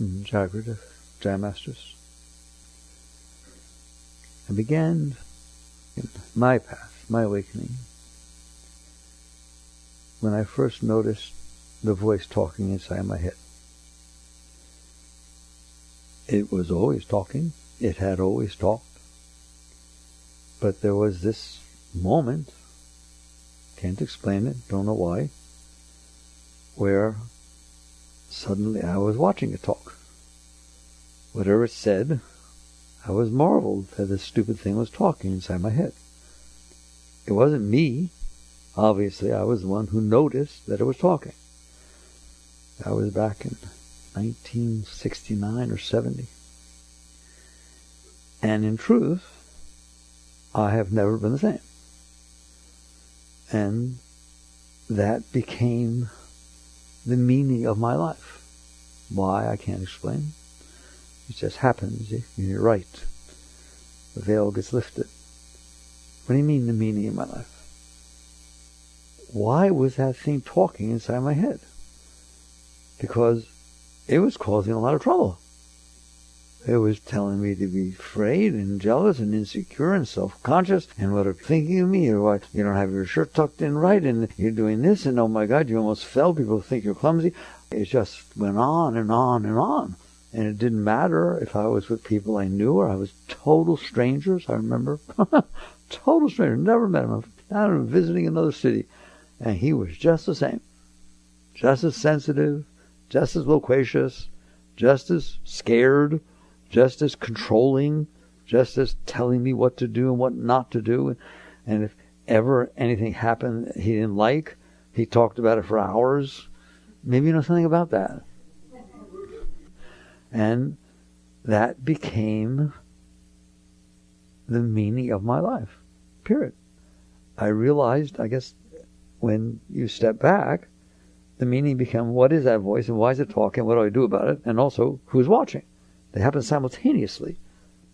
Jagrata, Jaya Masters. I began my path, my awakening, when I first noticed the voice talking inside my head. It was always talking. It had always talked. But there was this moment, can't explain it, don't know why, where suddenly I was watching it talk. Whatever it said, I was marveled that this stupid thing was talking inside my head. It wasn't me. Obviously, I was the one who noticed that it was talking. That was back in 1969 or 70. And in truth, I have never been the same. And that became the meaning of my life. Why, I can't explain. It just happens. You're right. The veil gets lifted. What do you mean, the meaning of my life? Why was that thing talking inside my head? Because it was causing a lot of trouble. It was telling me to be afraid and jealous and insecure and self-conscious and what are thinking of me, or why you don't have your shirt tucked in right and you're doing this and oh my God, you almost fell, people think you're clumsy. It just went on and on and on. And it didn't matter if I was with people I knew or I was total strangers, I remember. Total strangers, never met him. I'm visiting another city. And he was just the same. Just as sensitive, just as loquacious, just as scared, just as controlling, just as telling me what to do and what not to do. And if ever anything happened he didn't like, he talked about it for hours. Maybe you know something about that. And that became the meaning of my life, period. I realized, I guess, when you step back, the meaning became, what is that voice and why is it talking? What do I do about it? And also, who's watching? They happen simultaneously.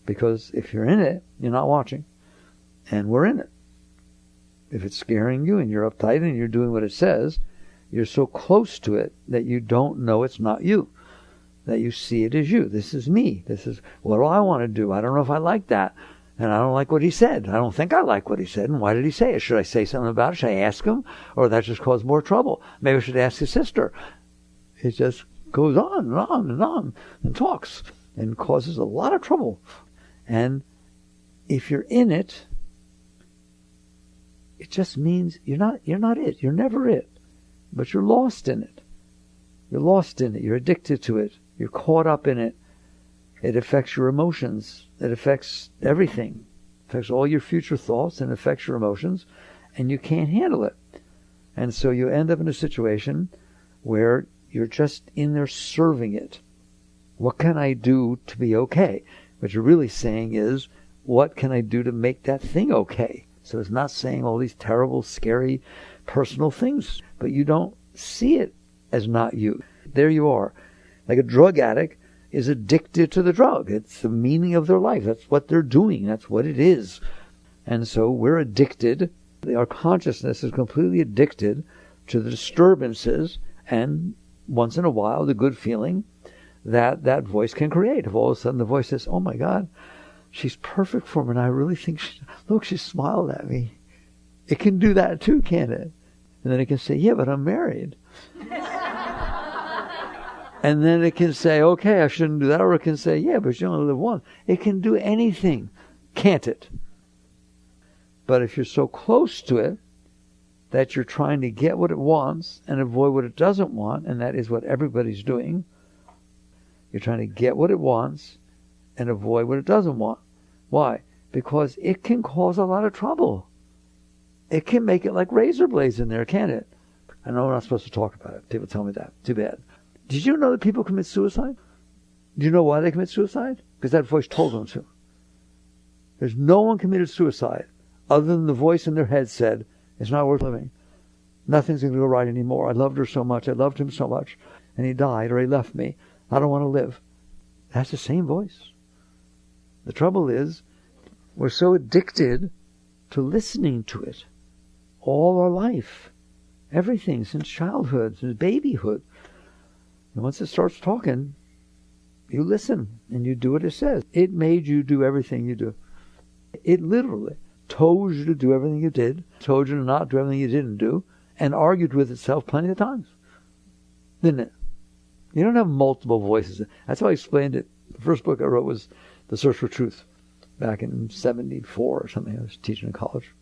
Because if you're in it, you're not watching. And we're in it. If it's scaring you and you're uptight and you're doing what it says, you're so close to it that you don't know it's not you. That you see it as you. This is me. This is, what do I want to do? I don't know if I like that. And I don't like what he said. I don't think I like what he said. And why did he say it? Should I say something about it? Should I ask him? Or that just caused more trouble? Maybe I should ask his sister. It just goes on and on and on and talks and causes a lot of trouble. And if you're in it, it just means you're not it. You're never it. But you're lost in it. You're lost in it. You're addicted to it. You're caught up in it. It affects your emotions. It affects everything. It affects all your future thoughts and affects your emotions, and you can't handle it. And so you end up in a situation where you're just in there serving it. What can I do to be okay? What you're really saying is, what can I do to make that thing okay? So it's not saying all these terrible, scary, personal things, but you don't see it as not you. There you are. Like a drug addict is addicted to the drug. It's the meaning of their life. That's what they're doing. That's what it is. And so we're addicted. Our consciousness is completely addicted to the disturbances and once in a while the good feeling that that voice can create. If all of a sudden the voice says, oh my God, she's perfect for me and I really think, look, she smiled at me. It can do that too, can't it? And then it can say, yeah, but I'm married. And then it can say, okay, I shouldn't do that. Or it can say, yeah, but you only live once. It can do anything, can't it? But if you're so close to it that you're trying to get what it wants and avoid what it doesn't want, and that is what everybody's doing, you're trying to get what it wants and avoid what it doesn't want. Why? Because it can cause a lot of trouble. It can make it like razor blades in there, can't it? I know we're not supposed to talk about it. People tell me that. Too bad. Did you know that people commit suicide? Do you know why they commit suicide? Because that voice told them to. There's no one committed suicide other than the voice in their head said, it's not worth living. Nothing's going to go right anymore. I loved her so much. I loved him so much. And he died or he left me. I don't want to live. That's the same voice. The trouble is, we're so addicted to listening to it all our life. Everything since childhood, since babyhood. And once it starts talking, You listen and you do what it says. It made you do everything you do. It literally told you to do everything you did, told you to not do everything you didn't do, and argued with itself plenty of times. Didn't it? You don't have multiple voices. That's how I explained it. The first book I wrote was The Search for Truth, back in 74 or something. I was teaching in college.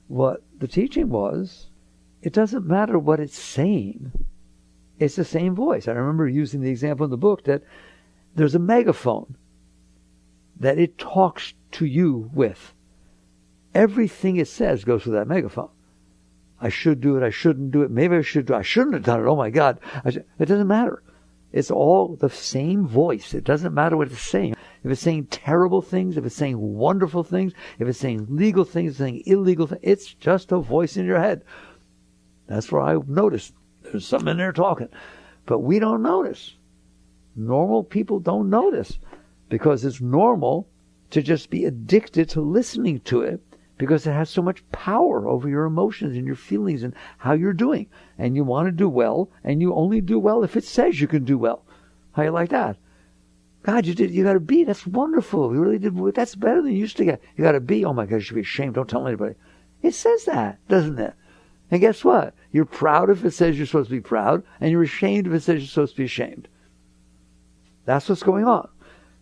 What the teaching was, it doesn't matter what it's saying. It's the same voice. I remember using the example in the book that there's a megaphone that it talks to you with. Everything it says goes through that megaphone. I should do it. I shouldn't do it. Maybe I should do it. I shouldn't have done it. Oh my God. It doesn't matter. It's all the same voice. It doesn't matter what it's saying. If it's saying terrible things, if it's saying wonderful things, if it's saying legal things, if it's saying illegal things, it's just a voice in your head. That's where I noticed there's something in there talking. But we don't notice. Normal people don't notice because it's normal to just be addicted to listening to it because it has so much power over your emotions and your feelings and how you're doing. And you want to do well, and you only do well if it says you can do well. How you like that? God, you got a B. That's wonderful. You really did. That's better than you used to get. You got a B. Oh my God, you should be ashamed. Don't tell anybody. It says that, doesn't it? And guess what? You're proud if it says you're supposed to be proud, and you're ashamed if it says you're supposed to be ashamed. That's what's going on.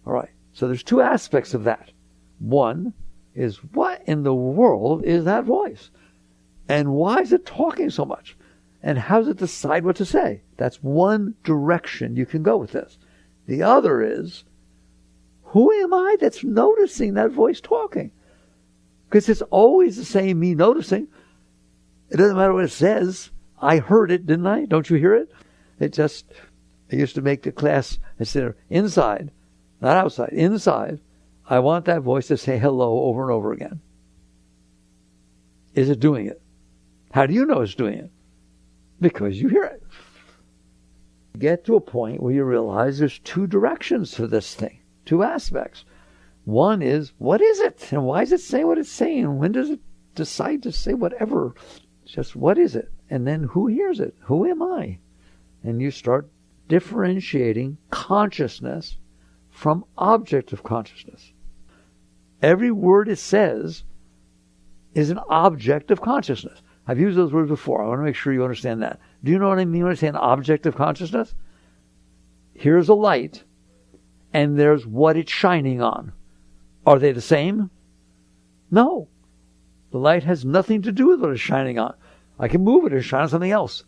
All right. So there's two aspects of that. One is, what in the world is that voice? And why is it talking so much? And how does it decide what to say? That's one direction you can go with this. The other is, who am I that's noticing that voice talking? Because it's always the same me noticing. It doesn't matter what it says. I heard it, didn't I? Don't you hear it? I used to make the class, instead of inside, not outside, inside, I want that voice to say hello over and over again. Is it doing it? How do you know it's doing it? Because you hear it. Get to a point where you realize there's two directions for this thing, two aspects. One is, what is it? And why does it say what it's saying? When does it decide to say whatever? It's just, what is it? And then who hears it? Who am I? And you start differentiating consciousness from object of consciousness. Every word it says is an object of consciousness. I've used those words before. I want to make sure you understand that. Do you know what I mean when I say an object of consciousness? Here's a light, and there's what it's shining on. Are they the same? No. The light has nothing to do with what it's shining on. I can move it and shine on something else.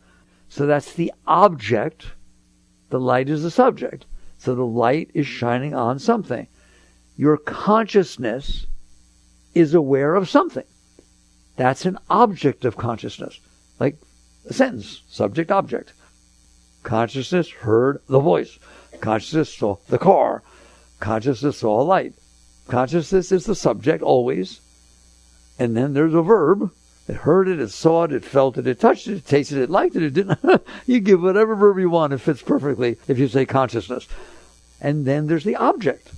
So that's the object. The light is the subject. So the light is shining on something. Your consciousness is aware of something. That's an object of consciousness. Like a sentence, subject, object. Consciousness heard the voice. Consciousness saw the car. Consciousness saw a light. Consciousness is the subject always. And then there's a verb. It heard it, it saw it, it felt it, it touched it, it tasted it, liked it, it didn't. You give whatever verb you want, it fits perfectly if you say consciousness. And then there's the object.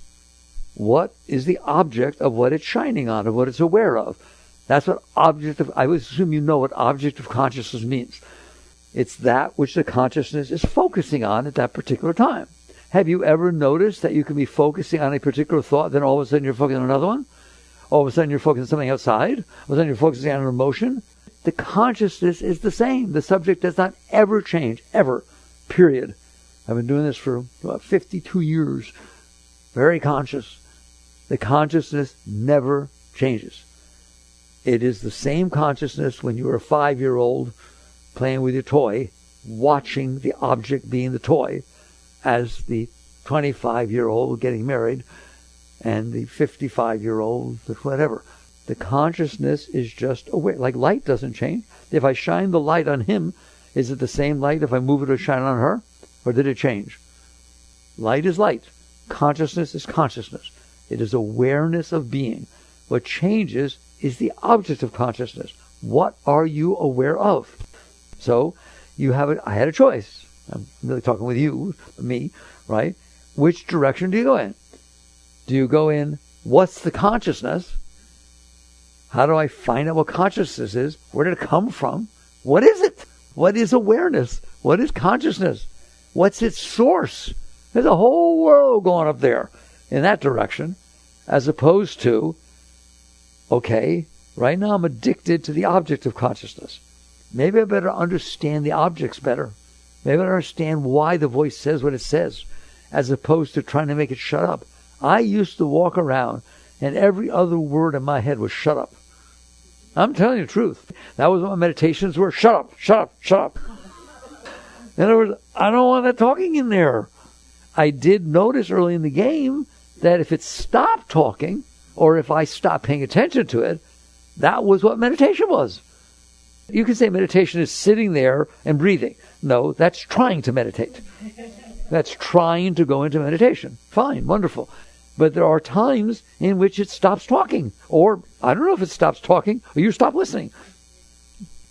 What is the object of what it's shining on, of what it's aware of? That's what object of, I would assume you know what object of consciousness means. It's that which the consciousness is focusing on at that particular time. Have you ever noticed that you can be focusing on a particular thought, then all of a sudden you're focusing on another one? All of a sudden you're focusing on something outside? All of a sudden you're focusing on an emotion? The consciousness is the same. The subject does not ever change, ever, period. I've been doing this for about 52 years. Very conscious. The consciousness never changes. It is the same consciousness when you were a 5-year-old playing with your toy, watching the object being the toy, as the 25-year-old getting married, and the 55-year-old, whatever. The consciousness is just aware. Like light doesn't change. If I shine the light on him, is it the same light if I move it or shine it on her? Or did it change? Light is light. Consciousness is consciousness. It is awareness of being. What changes is the object of consciousness. What are you aware of? So I had a choice. I'm really talking with you, me, right? Which direction do you go in? Do you go in, what's the consciousness? How do I find out what consciousness is? Where did it come from? What is it? What is awareness? What is consciousness? What's its source? There's a whole world going up there in that direction, as opposed to, okay, right now I'm addicted to the object of consciousness. Maybe I better understand the objects better. Maybe I understand why the voice says what it says, as opposed to trying to make it shut up. I used to walk around and every other word in my head was shut up. I'm telling you the truth. That was what my meditations were. Shut up, shut up, shut up. In other words, I don't want that talking in there. I did notice early in the game that if it stopped talking, or if I stopped paying attention to it, that was what meditation was. You can say meditation is sitting there and breathing. No, that's trying to meditate. That's trying to go into meditation. Fine, wonderful. But there are times in which it stops talking. Or, I don't know if it stops talking, or you stop listening.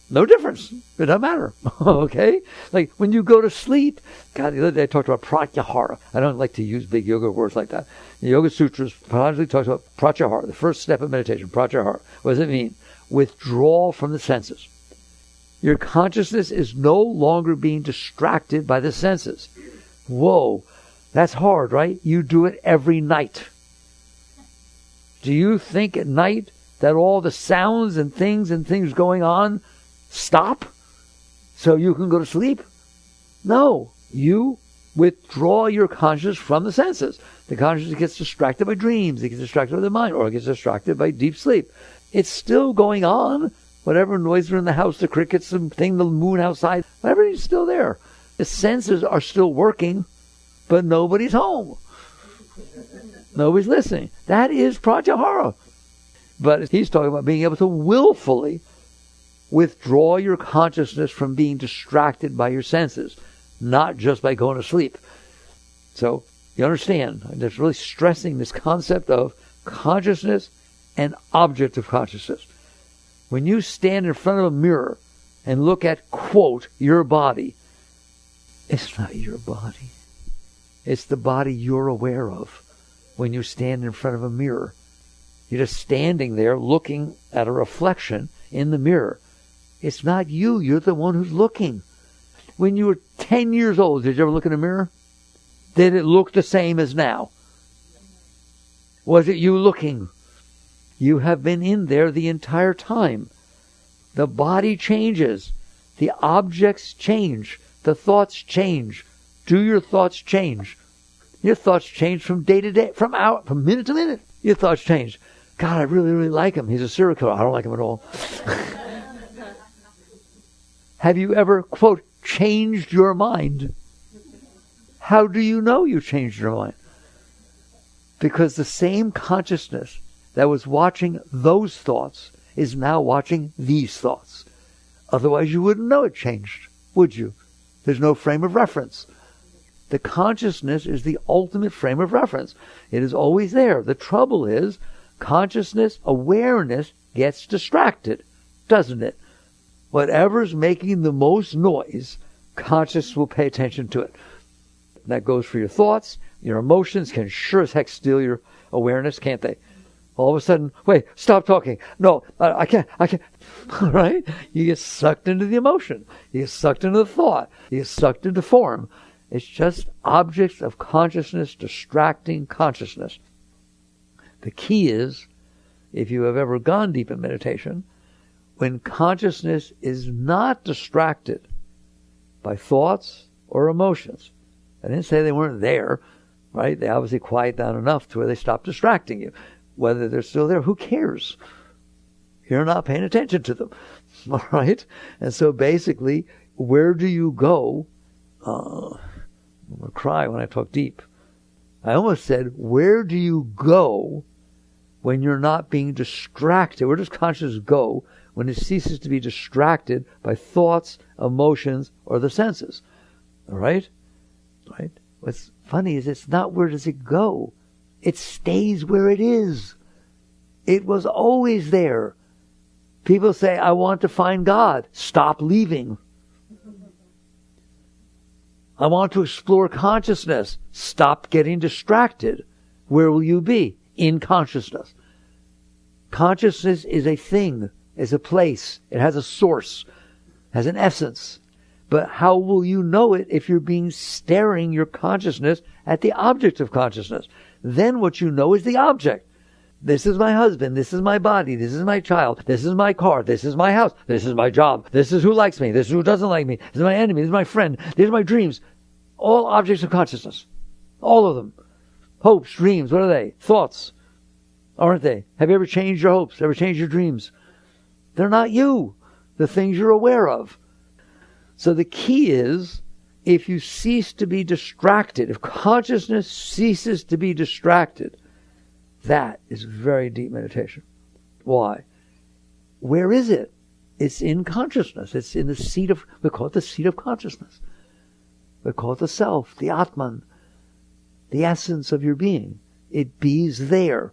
No difference. It doesn't matter. Okay? Like when you go to sleep, God, the other day I talked about pratyahara. I don't like to use big yoga words like that. The Yoga Sutras, Patanjali talks about pratyahara, the first step of meditation, pratyahara. What does it mean? Withdrawal from the senses. Your consciousness is no longer being distracted by the senses. Whoa, that's hard, right? You do it every night. Do you think at night that all the sounds and things going on stop so you can go to sleep? No, you withdraw your consciousness from the senses. The consciousness gets distracted by dreams, it gets distracted by the mind, or it gets distracted by deep sleep. It's still going on. Whatever noise are in the house, the crickets, the thing, the moon outside, everything's still there. The senses are still working, but nobody's home. Nobody's listening. That is pratyahara. But he's talking about being able to willfully withdraw your consciousness from being distracted by your senses, not just by going to sleep. So, you understand, I'm just really stressing this concept of consciousness and object of consciousness. When you stand in front of a mirror and look at, quote, your body, it's not your body. It's the body you're aware of when you stand in front of a mirror. You're just standing there looking at a reflection in the mirror. It's not you. You're the one who's looking. When you were 10 years old, did you ever look in a mirror? Did it look the same as now? Was it you looking? You have been in there the entire time. The body changes. The objects change. The thoughts change. Do your thoughts change? Your thoughts change from day to day, from minute to minute. Your thoughts change. God, I really, really like him. He's a serial killer. I don't like him at all. Have you ever, quote, changed your mind? How do you know you changed your mind? Because the same consciousness that was watching those thoughts is now watching these thoughts. Otherwise you wouldn't know it changed, would you? There's no frame of reference. The consciousness is the ultimate frame of reference. It is always there. The trouble is, consciousness, awareness gets distracted, doesn't it? Whatever's making the most noise, consciousness will pay attention to it. That goes for your thoughts. Your emotions can sure as heck steal your awareness, can't they? All of a sudden, wait, stop talking. No, I can't. Right? You get sucked into the emotion. You get sucked into the thought. You get sucked into form. It's just objects of consciousness distracting consciousness. The key is, if you have ever gone deep in meditation, when consciousness is not distracted by thoughts or emotions. I didn't say they weren't there, right? They obviously quiet down enough to where they stop distracting you. Whether they're still there, who cares? You're not paying attention to them, all right? And so basically, where do you go? I'm going to cry when I talk deep. I almost said, where do you go when you're not being distracted? Where does consciousness go when it ceases to be distracted by thoughts, emotions, or the senses? All right? Right? What's funny is it's not where does it go. It stays where it is. It was always there. People say, I want to find God. Stop leaving. I want to explore consciousness. Stop getting distracted. Where will you be? In consciousness. Consciousness is a thing, is a place. It has a source, has an essence. But how will you know it if you're staring your consciousness at the object of consciousness? Then what you know is the object. This is my husband. This is my body. This is my child. This is my car. This is my house. This is my job. This is who likes me. This is who doesn't like me. This is my enemy. This is my friend. These are my dreams. All objects of consciousness. All of them. Hopes, dreams, what are they? Thoughts, aren't they? Have you ever changed your hopes? Ever changed your dreams? They're not you. The things you're aware of. So the key is, if you cease to be distracted, if consciousness ceases to be distracted, that is very deep meditation. Why? Where is it? It's in consciousness. It's in the seat of, we call it the seat of consciousness. We call it the self, the Atman, the essence of your being. It bees there,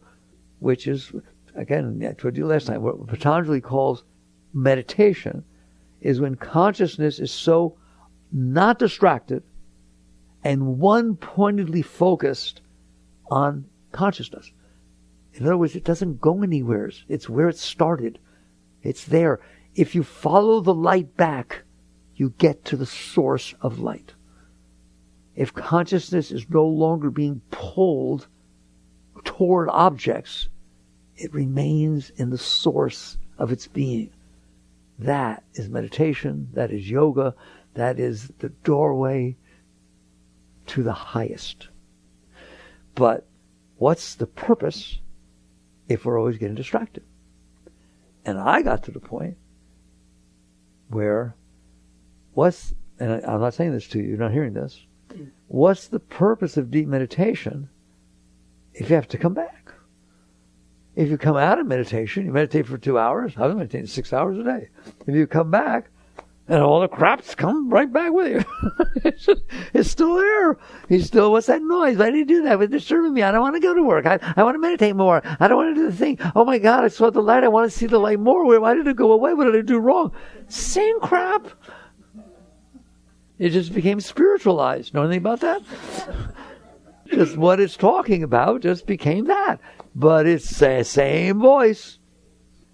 which is, again, I told you last time, what Patanjali calls meditation is when consciousness is so not distracted and one-pointedly focused on consciousness. In other words, it doesn't go anywhere. It's where it started. It's there. If you follow the light back, you get to the source of light. If consciousness is no longer being pulled toward objects, it remains in the source of its being. That is meditation. That is yoga. That is the doorway to the highest. But what's the purpose if we're always getting distracted? And I got to the point where and I'm not saying this to you, you're not hearing this. What's the purpose of deep meditation if you have to come back? If you come out of meditation, you meditate for 2 hours. I was meditating 6 hours a day. If you come back, and all the crap's come right back with you. It's still there. He's still, what's that noise? Why did you do that? It's disturbing me. I don't want to go to work. I want to meditate more. I don't want to do the thing. Oh my God, I saw the light. I want to see the light more. Why did it go away? What did I do wrong? Same crap. It just became spiritualized. Know anything about that? Just what it's talking about just became that. But it's the same voice.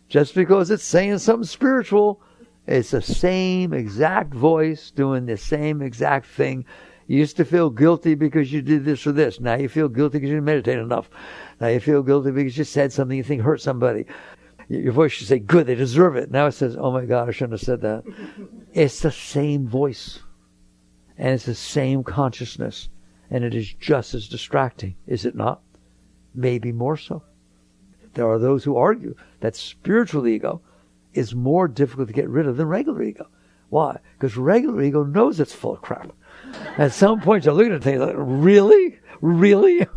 Just because it's saying something spiritual, it's the same exact voice doing the same exact thing. You used to feel guilty because you did this or this. Now you feel guilty because you didn't meditate enough. Now you feel guilty because you said something you think hurt somebody. Your voice should say, good, they deserve it. Now it says, oh my God, I shouldn't have said that. It's the same voice. And it's the same consciousness. And it is just as distracting, is it not? Maybe more so. There are those who argue that spiritual ego is more difficult to get rid of than regular ego. Why? Because regular ego knows it's full of crap. At some point you're looking at things like, really? Really?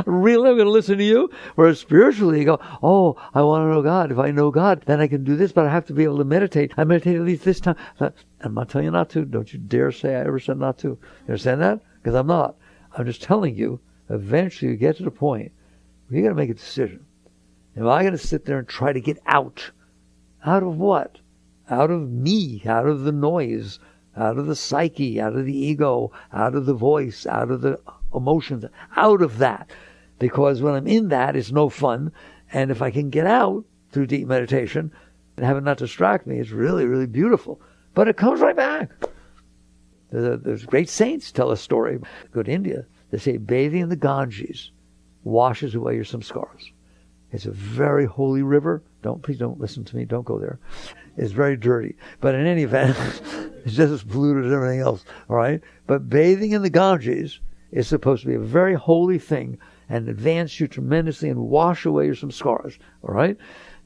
Really? I'm going to listen to you? Whereas spiritual ego, oh, I want to know God. If I know God, then I can do this, but I have to be able to meditate. I meditate at least this time. I'm not telling you not to. Don't you dare say I ever said not to. You understand that? Because I'm not. I'm just telling you, eventually you get to the point where you got to make a decision. Am I going to sit there and try to get out? Out of what? Out of me, out of the noise, out of the psyche, out of the ego, out of the voice, out of the emotions, out of that. Because when I'm in that, it's no fun. And if I can get out through deep meditation and have it not distract me, it's really, really beautiful. But it comes right back. There's great saints tell a story. Go to India. They say bathing in the Ganges washes away your samskaras. It's a very holy river. Please don't listen to me. Don't go there. It's very dirty. But in any event, it's just as polluted as everything else. All right? But bathing in the Ganges is supposed to be a very holy thing and advance you tremendously and wash away your samskaras. All right?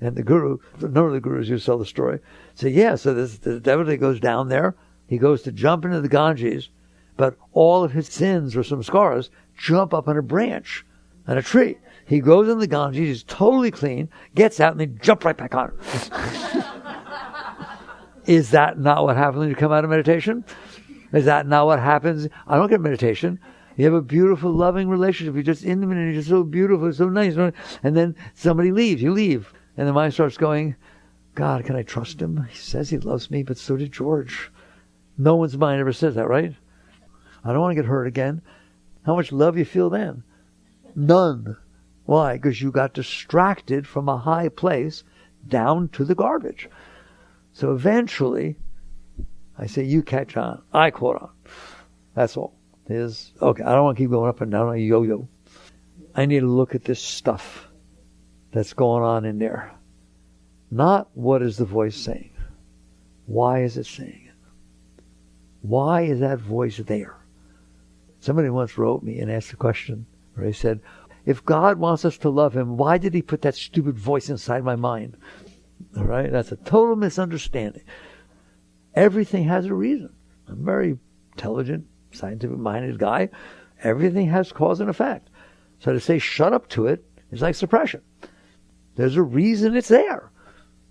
And the guru, none of the gurus who tell the story, say, so the devotee goes down there. He goes to jump into the Ganges, but all of his sins or samskaras jump up on a branch, on a tree. He goes in the Ganges, he's totally clean, gets out, and they jump right back on it. Is that not what happens when you come out of meditation? Is that not what happens? I don't get meditation. You have a beautiful, loving relationship. You're just intimate and you're just so beautiful, so nice. And then somebody leaves. You leave. And the mind starts going, God, can I trust him? He says he loves me, but so did George. No one's mind ever says that, right? I don't want to get hurt again. How much love you feel then? None. Why? Because you got distracted from a high place down to the garbage. So eventually, I say, you catch on. I caught on. That's all. Okay, I don't want to keep going up and down like a yo-yo. I need to look at this stuff that's going on in there. Not what is the voice saying. Why is it saying it? Why is that voice there? Somebody once wrote me and asked a question where they said, if God wants us to love him, why did he put that stupid voice inside my mind? All right? That's a total misunderstanding. Everything has a reason. I'm a very intelligent, scientific-minded guy. Everything has cause and effect. So to say shut up to it is like suppression. There's a reason it's there.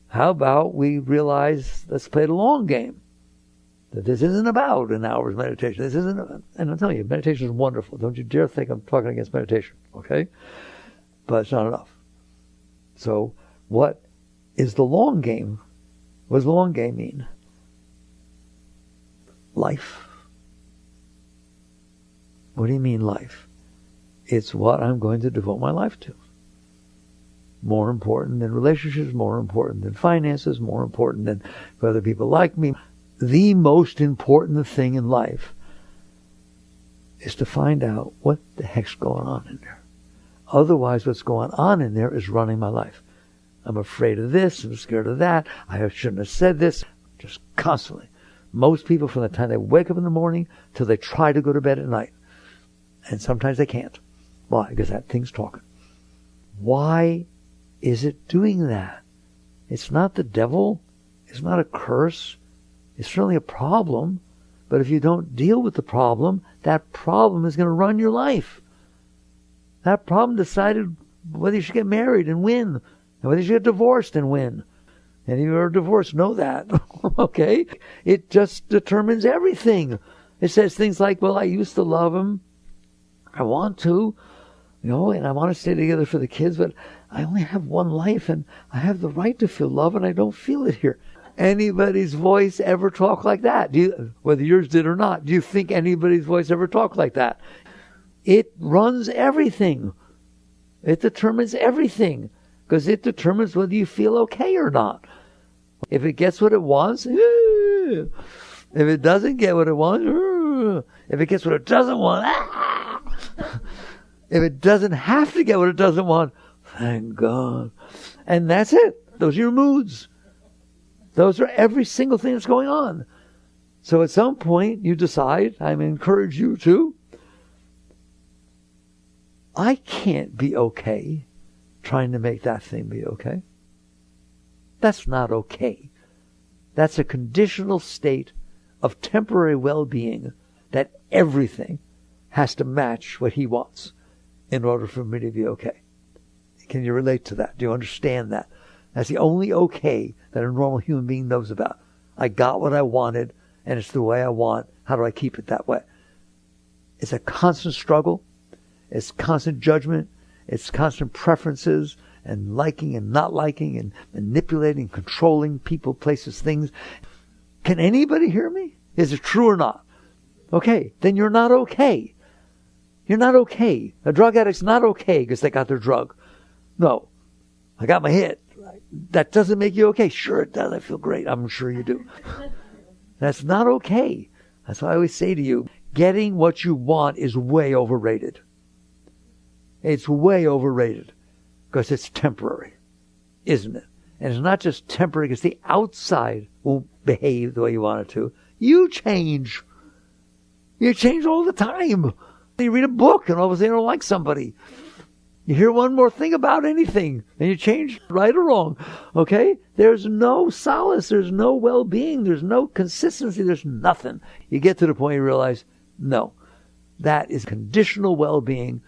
How about we realize, let's play the long game. That this isn't about an hour's meditation. This isn't, and I'm telling you, meditation is wonderful. Don't you dare think I'm talking against meditation, okay? But it's not enough. So what is the long game? What does the long game mean? Life. What do you mean life? It's what I'm going to devote my life to. More important than relationships, more important than finances, more important than whether people like me. The most important thing in life is to find out what the heck's going on in there. Otherwise, what's going on in there is running my life. I'm afraid of this, I'm scared of that, I shouldn't have said this, just constantly. Most people, from the time they wake up in the morning till they try to go to bed at night. And sometimes they can't. Why? Because that thing's talking. Why is it doing that? It's not the devil. It's not a curse. It's certainly a problem. But if you don't deal with the problem, that problem is going to run your life. That problem decided whether you should get married and win, and whether you should get divorced and win. Any of you are divorced know that. Okay? It just determines everything. It says things like, well, I used to love him. I want to, and I want to stay together for the kids, but I only have one life, and I have the right to feel love, and I don't feel it here. Anybody's voice ever talk like that? Whether yours did or not, do you think anybody's voice ever talked like that? It runs everything. It determines everything, because it determines whether you feel okay or not. If it gets what it wants, if it doesn't get what it wants, if it gets what it doesn't want, if it doesn't have to get what it doesn't want, thank God. And that's it. Those are your moods. Those are every single thing that's going on. So at some point you decide, I encourage you to, I can't be okay trying to make that thing be okay. That's not okay. That's a conditional state of temporary well-being that everything has to match what he wants in order for me to be okay. Can you relate to that? Do you understand that? That's the only okay that a normal human being knows about. I got what I wanted, and it's the way I want. How do I keep it that way? It's a constant struggle. It's constant judgment. It's constant preferences and liking and not liking and manipulating, controlling people, places, things. Can anybody hear me? Is it true or not? Okay, then you're not okay. You're not okay. A drug addict's not okay because they got their drug. No. I got my hit. That doesn't make you okay. Sure it does. I feel great. I'm sure you do. That's not okay. That's why I always say to you, getting what you want is way overrated. It's way overrated because it's temporary, isn't it? And it's not just temporary because the outside won't behave the way you want it to. You change. You change all the time. You read a book and all of a sudden you don't like somebody. You hear one more thing about anything and you change right or wrong. Okay? There's no solace. There's no well-being. There's no consistency. There's nothing. You get to the point you realize, no, that is conditional well-being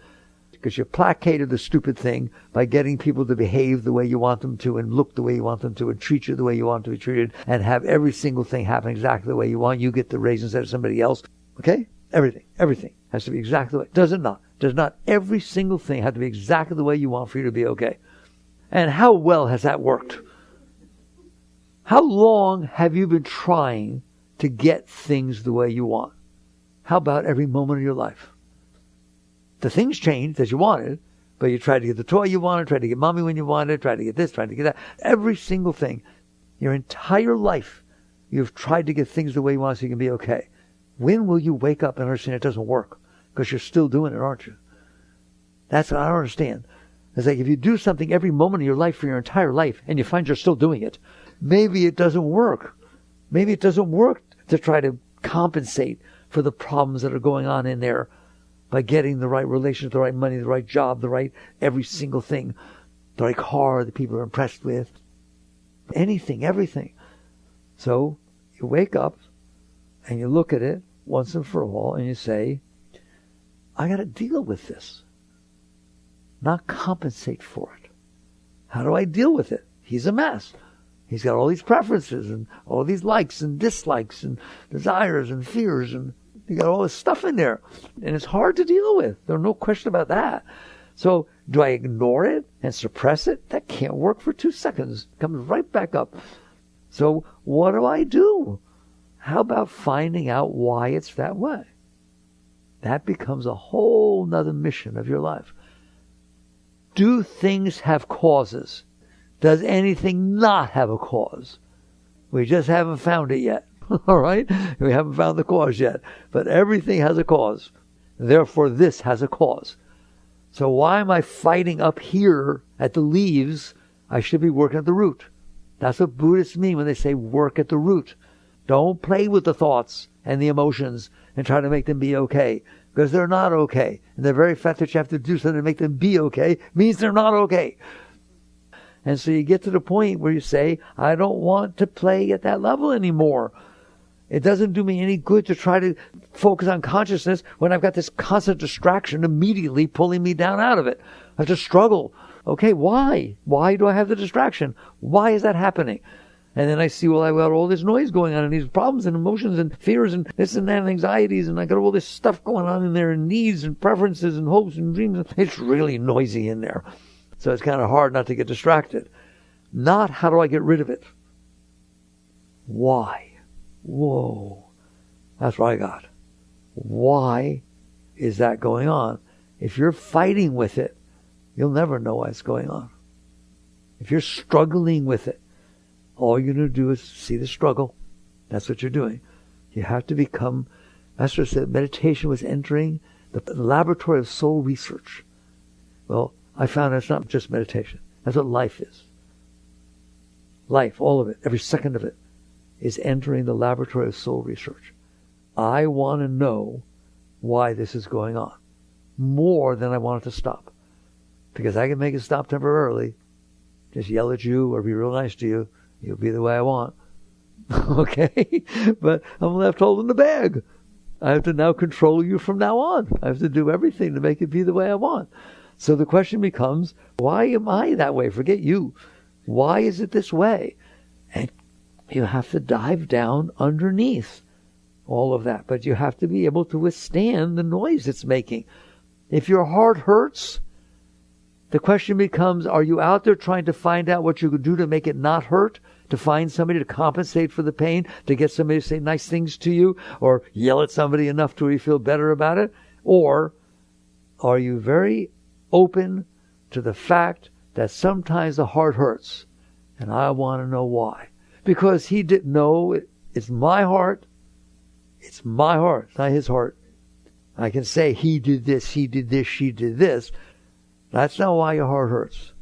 because you placated the stupid thing by getting people to behave the way you want them to and look the way you want them to and treat you the way you want to be treated and have every single thing happen exactly the way you want. You get the raise instead of somebody else. Okay? Everything has to be exactly the way. Does it not? Does not every single thing have to be exactly the way you want for you to be okay? And how well has that worked? How long have you been trying to get things the way you want? How about every moment of your life? The things changed as you wanted, but you tried to get the toy you wanted, tried to get mommy when you wanted, tried to get this, tried to get that. Every single thing. Your entire life You've tried to get things the way you want so you can be okay. When will you wake up and understand it doesn't work? Because you're still doing it, aren't you? That's what I don't understand. It's like if you do something every moment of your life for your entire life and you find you're still doing it, maybe it doesn't work. Maybe it doesn't work to try to compensate for the problems that are going on in there by getting the right relationship, the right money, the right job, the right every single thing, the right car that people are impressed with. Anything, everything. So you wake up and you look at it once and for all and you say, I got to deal with this, not compensate for it. How do I deal with it? He's a mess. He's got all these preferences and all these likes and dislikes and desires and fears, and you got all this stuff in there. And it's hard to deal with. There's no question about that. So do I ignore it and suppress it? That can't work for 2 seconds. It comes right back up. So what do I do? How about finding out why it's that way? That becomes a whole nother mission of your life. Do things have causes? Does anything not have a cause? We just haven't found it yet. All right? We haven't found the cause yet. But everything has a cause. Therefore, this has a cause. So why am I fighting up here at the leaves? I should be working at the root. That's what Buddhists mean when they say work at the root. Don't play with the thoughts and the emotions and try to make them be okay, because they're not okay. And the very fact that you have to do something to make them be okay means they're not okay. And so you get to the point where you say, I don't want to play at that level anymore. It doesn't do me any good to try to focus on consciousness when I've got this constant distraction immediately pulling me down out of it. I have to struggle. Okay, why? Why do I have the distraction? Why is that happening? And then I see, well, I've got all this noise going on and these problems and emotions and fears and this and that and anxieties, and I got all this stuff going on in there and needs and preferences and hopes and dreams. It's really noisy in there. So it's kind of hard not to get distracted. Not how do I get rid of it? Why? Whoa. That's what I got. Why is that going on? If you're fighting with it, you'll never know why it's going on. If you're struggling with it, all you're going to do is see the struggle. That's what you're doing. You have to become, Master said, meditation was entering the laboratory of soul research. Well, I found it's not just meditation. That's what life is. Life, all of it, every second of it, is entering the laboratory of soul research. I want to know why this is going on, more than I want it to stop. Because I can make it stop temporarily, just yell at you or be real nice to you. You'll be the way I want. Okay? But I'm left holding the bag. I have to now control you from now on. I have to do everything to make it be the way I want. So the question becomes, why am I that way? Forget you. Why is it this way? And you have to dive down underneath all of that. But you have to be able to withstand the noise it's making. If your heart hurts, the question becomes, are you out there trying to find out what you could do to make it not hurt? To find somebody to compensate for the pain? To get somebody to say nice things to you? Or yell at somebody enough to where you feel better about it? Or are you very open to the fact that sometimes the heart hurts? And I want to know why. Because he didn't know it's my heart. It's my heart. It's not his heart. I can say he did this, she did this, she did this. That's not why your heart hurts.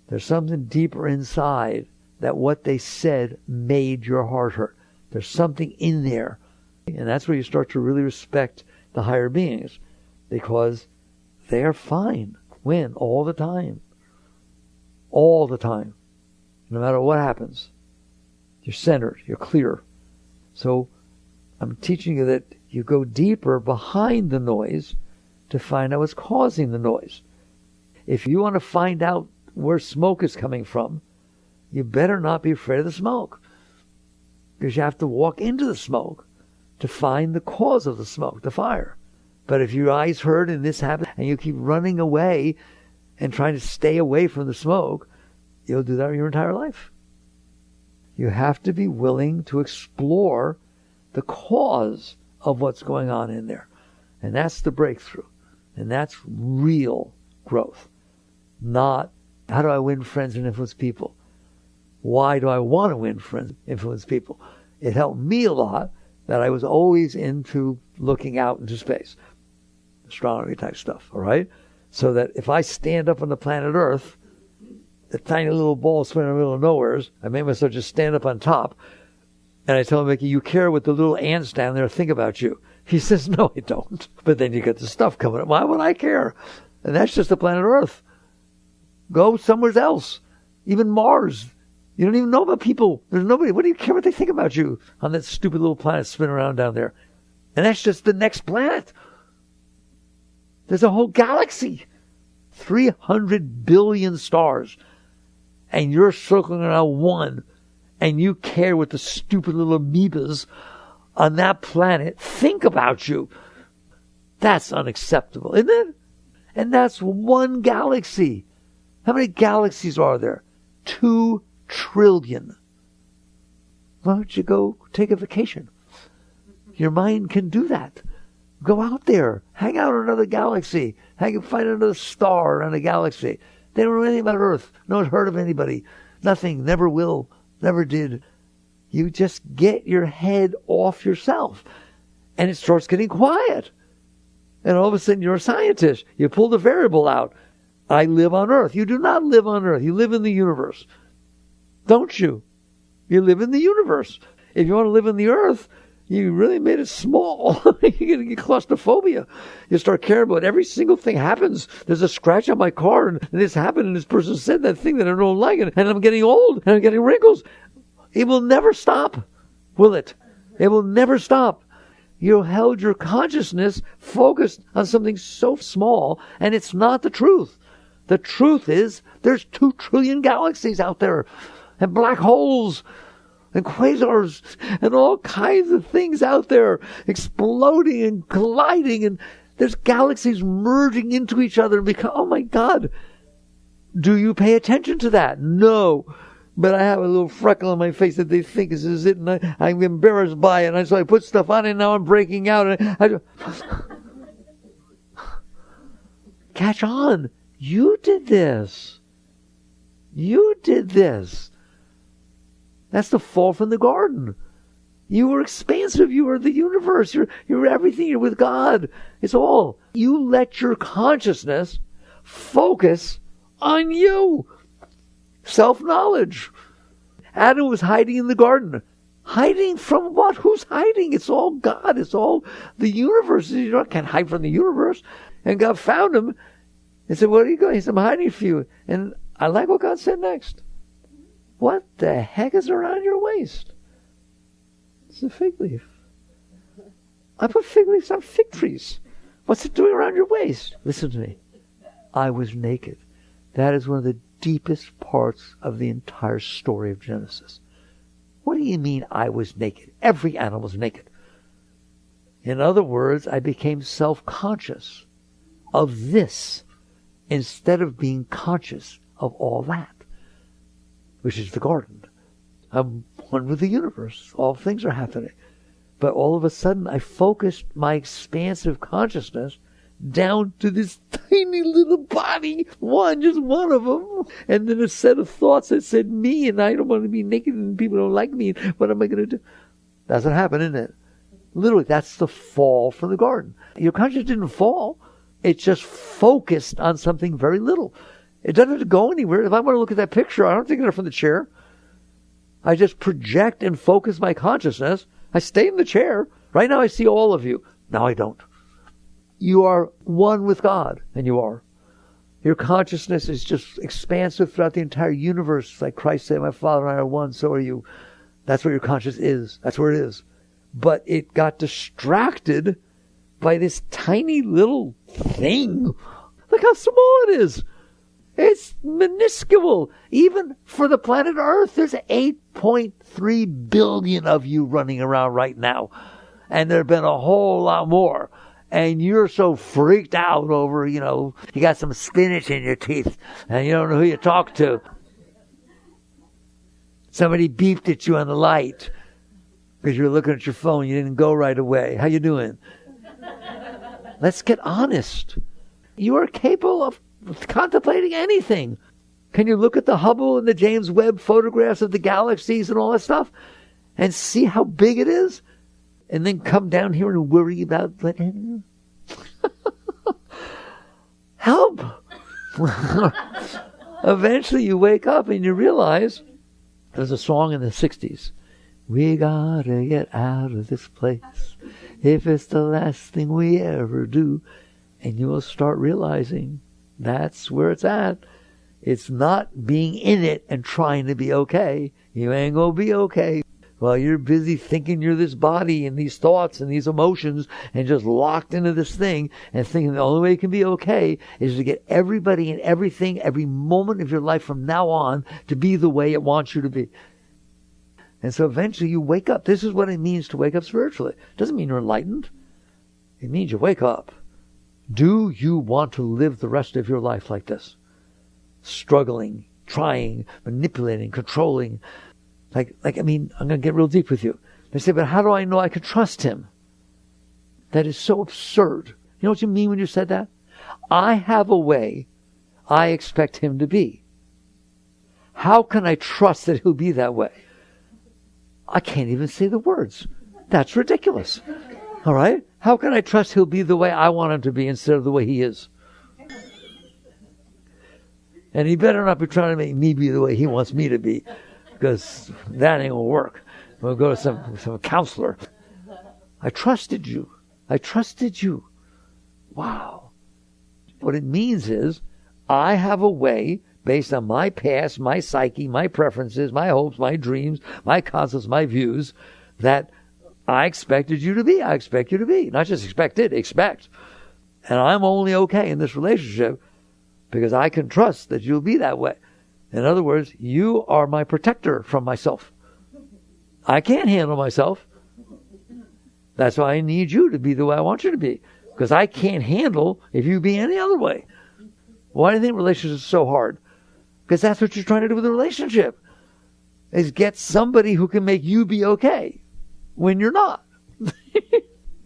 There's something deeper inside that what they said made your heart hurt. There's something in there. And that's where you start to really respect the higher beings. Because they are fine. When? All the time. All the time. No matter what happens. You're centered. You're clear. So I'm teaching you that you go deeper behind the noise to find out what's causing the noise. If you want to find out where smoke is coming from, you better not be afraid of the smoke. Because you have to walk into the smoke to find the cause of the smoke, the fire. But if your eyes hurt and this happens and you keep running away and trying to stay away from the smoke, you'll do that your entire life. You have to be willing to explore the cause of what's going on in there. And that's the breakthrough. And that's real growth. Not, how do I win friends and influence people? Why do I want to win friends and influence people? It helped me a lot that I was always into looking out into space. Astronomy type stuff, all right? So that if I stand up on the planet Earth, the tiny little ball swimming in the middle of nowhere, I made myself just stand up on top, and I tell him, Mickey, you care what the little ants down there think about you. He says, no, I don't. But then you get the stuff coming up. Why would I care? And that's just the planet Earth. Go somewhere else. Even Mars. You don't even know about people. There's nobody. What do you care what they think about you on that stupid little planet spinning around down there? And that's just the next planet. There's a whole galaxy. 300 billion stars. And you're circling around one. And you care what the stupid little amoebas on that planet think about you. That's unacceptable, isn't it? And that's one galaxy. How many galaxies are there? 2 trillion. Why don't you go take a vacation? Your mind can do that. Go out there. Hang out in another galaxy. Find another star around a galaxy. They don't know anything about Earth. No one's heard of anybody. Nothing. Never will. Never did. You just get your head off yourself. And it starts getting quiet. And all of a sudden you're a scientist. You pull the variable out. I live on Earth. You do not live on Earth. You live in the universe. Don't you? You live in the universe. If you want to live in the Earth, you really made it small. You're going to get claustrophobia. You start caring about every single thing happens. There's a scratch on my car, and this happened, and this person said that thing that I don't like, and I'm getting old, and I'm getting wrinkles. It will never stop, will it? It will never stop. You held your consciousness focused on something so small, and it's not the truth. The truth is there's 2 trillion galaxies out there, and black holes, and quasars, and all kinds of things out there exploding and colliding, and there's galaxies merging into each other and become, oh my God. Do you pay attention to that? No. But I have a little freckle on my face that they think is it, and I'm embarrassed by it, and so I put stuff on it, and now I'm breaking out. And catch on. You did this. You did this. That's the fall from the garden. You were expansive. You were the universe. You're everything. You're with God. It's all. You let your consciousness focus on you. Self-knowledge. Adam was hiding in the garden. Hiding from what? Who's hiding? It's all God. It's all the universe. You can't hide from the universe. And God found him and said, where are you going? He said, I'm hiding for you. And I like what God said next. What the heck is around your waist? It's a fig leaf. I put fig leaves on fig trees. What's it doing around your waist? Listen to me. I was naked. That is one of the deepest parts of the entire story of Genesis. What do you mean I was naked? Every animal was naked. In other words, I became self-conscious of this instead of being conscious of all that, which is the garden. I'm one with the universe. All things are happening. But all of a sudden, I focused my expansive consciousness down to this tiny little body, just one of them. And then a set of thoughts that said me, and I don't want to be naked, and people don't like me. What am I going to do? That's what happened, isn't it? Literally, that's the fall from the garden. Your conscience didn't fall. It just focused on something very little. It doesn't have to go anywhere. If I want to look at that picture, I don't take it up from the chair. I just project and focus my consciousness. I stay in the chair. Right now I see all of you. Now I don't. You are one with God, and you are. Your consciousness is just expansive throughout the entire universe. Like Christ said, my Father and I are one, so are you. That's what your conscience is. That's where it is. But it got distracted by this tiny little thing. Look how small it is. It's minuscule. Even for the planet Earth, there's 8.3 billion of you running around right now. And there have been a whole lot more. And you're so freaked out over, you got some spinach in your teeth and you don't know who you talk to. Somebody beeped at you on the light because you were looking at your phone. You didn't go right away. How you doing? Let's get honest. You are capable of contemplating anything. Can you look at the Hubble and the James Webb photographs of the galaxies and all that stuff? and see how big it is, and then come down here and worry about help. Eventually you wake up and you realize, there's a song in the 60s. We gotta get out of this place if it's the last thing we ever do. And you will start realizing that's where it's at. It's not being in it and trying to be okay. You ain't gonna be okay while you're busy thinking you're this body and these thoughts and these emotions and just locked into this thing and thinking the only way you can be okay is to get everybody and everything, every moment of your life from now on to be the way it wants you to be. And so eventually you wake up. This is what it means to wake up spiritually. It doesn't mean you're enlightened. It means you wake up. Do you want to live the rest of your life like this? Struggling, trying, manipulating, controlling. I'm going to get real deep with you. They say, but how do I know I can trust him? That is so absurd. You know what you mean when you said that? I have a way I expect him to be. How can I trust that he'll be that way? I can't even say the words. That's ridiculous. All right? How can I trust he'll be the way I want him to be instead of the way he is? And he better not be trying to make me be the way he wants me to be, because that ain't going to work. We'll go to some counselor. I trusted you. I trusted you. Wow. What it means is, I have a way, based on my past, my psyche, my preferences, my hopes, my dreams, my concepts, my views, that I expected you to be. I expect you to be. Not just expected, expect. And I'm only okay in this relationship because I can trust that you'll be that way. In other words, you are my protector from myself. I can't handle myself. That's why I need you to be the way I want you to be. Because I can't handle if you be any other way. Why do you think relationships are so hard? Because that's what you're trying to do with a relationship. Is get somebody who can make you be okay when you're not.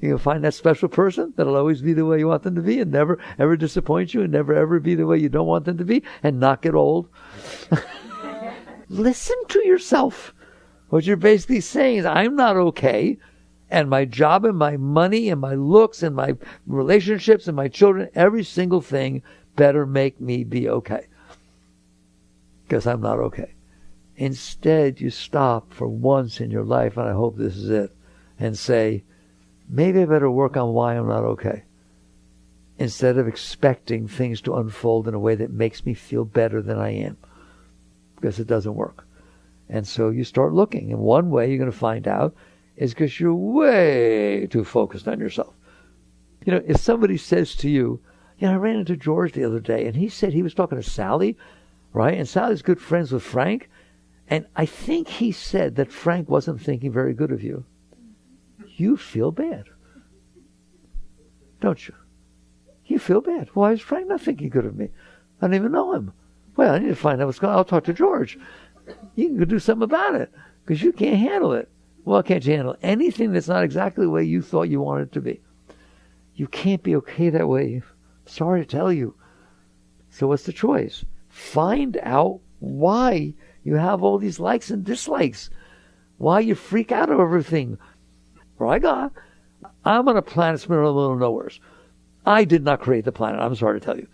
You'll find that special person that'll always be the way you want them to be and never ever disappoint you and never ever be the way you don't want them to be and not get old. Listen to yourself. What you're basically saying is, I'm not okay, and my job and my money and my looks and my relationships and my children, every single thing better make me be okay. Because I'm not okay. Instead, you stop for once in your life, and I hope this is it, and say, maybe I better work on why I'm not okay. Instead of expecting things to unfold in a way that makes me feel better than I am. Because it doesn't work. And so you start looking. And one way you're going to find out is because you're way too focused on yourself. You know, if somebody says to you, I ran into George the other day, and he said he was talking to Sally, right? And Sally's good friends with Frank. And I think he said that Frank wasn't thinking very good of you. You feel bad. Don't you? You feel bad. Why is Frank not thinking good of me? I don't even know him. Well, I need to find out what's going on. I'll talk to George. You can go do something about it because you can't handle it. Well, can't you handle anything that's not exactly the way you thought you wanted it to be? You can't be okay that way. Sorry to tell you. So what's the choice? Find out why you have all these likes and dislikes. Why you freak out over everything. I'm on a planet in the middle of nowhere. I did not create the planet. I'm sorry to tell you.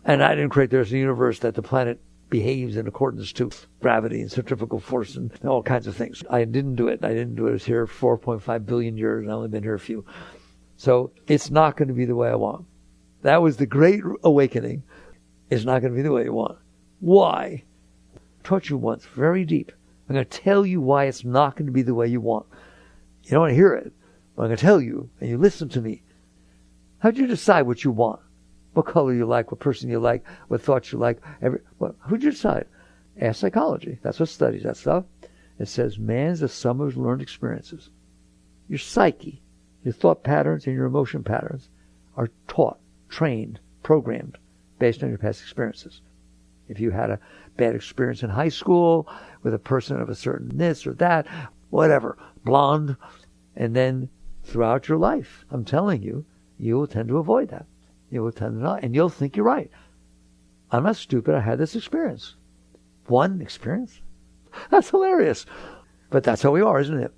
And I didn't create there's a universe that the planet behaves in accordance to gravity and centrifugal force and all kinds of things. I didn't do it. I was here 4.5 billion years, and I've only been here a few. So it's not going to be the way I want. That was the great awakening. It's not going to be the way you want. Why? I taught you once, very deep. I'm going to tell you why it's not going to be the way you want. You don't want to hear it, but I'm going to tell you, and you listen to me. How'd you decide what you want? What color you like, what person you like, what thoughts you like. Who'd you decide? Ask psychology. That's what studies that stuff. It says man's the sum of his learned experiences. Your psyche, your thought patterns, and your emotion patterns are taught, trained, programmed based on your past experiences. If you had a bad experience in high school with a person of a certain this or that, whatever, blonde, and then throughout your life, I'm telling you, you will tend to avoid that. You will tend to not, and you'll think you're right. I'm not stupid. I had this experience. One experience? That's hilarious. But that's how we are, isn't it?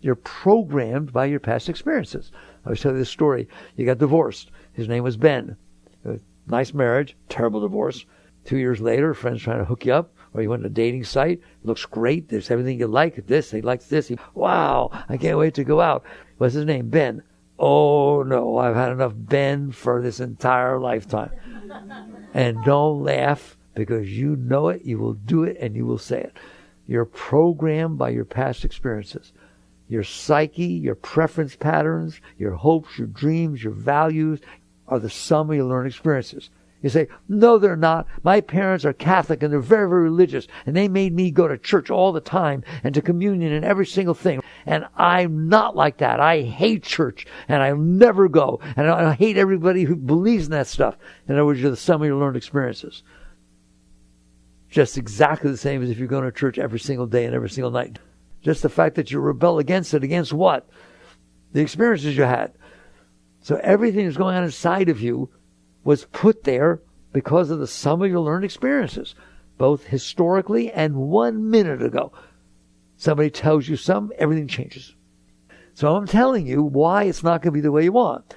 You're programmed by your past experiences. I was telling you this story. You got divorced. His name was Ben. Nice marriage, terrible divorce. 2 years later, a friend's trying to hook you up, or you went to a dating site. Looks great. There's everything you like. This, he likes this. Wow, I can't wait to go out. What's his name? Ben. Oh, no, I've had enough Ben for this entire lifetime. And don't laugh, because you know it, you will do it, and you will say it. You're programmed by your past experiences. Your psyche, your preference patterns, your hopes, your dreams, your values are the sum of your learned experiences. You say, no, they're not. My parents are Catholic and they're very, very religious. And they made me go to church all the time and to communion and every single thing. And I'm not like that. I hate church and I'll never go. And I hate everybody who believes in that stuff. In other words, you're the sum of your learned experiences. Just exactly the same as if you're going to church every single day and every single night. Just the fact that you rebel against it. Against what? The experiences you had. So everything that's going on inside of you was put there because of the sum of your learned experiences, both historically and 1 minute ago. Somebody tells you something, everything changes. So I'm telling you why it's not going to be the way you want.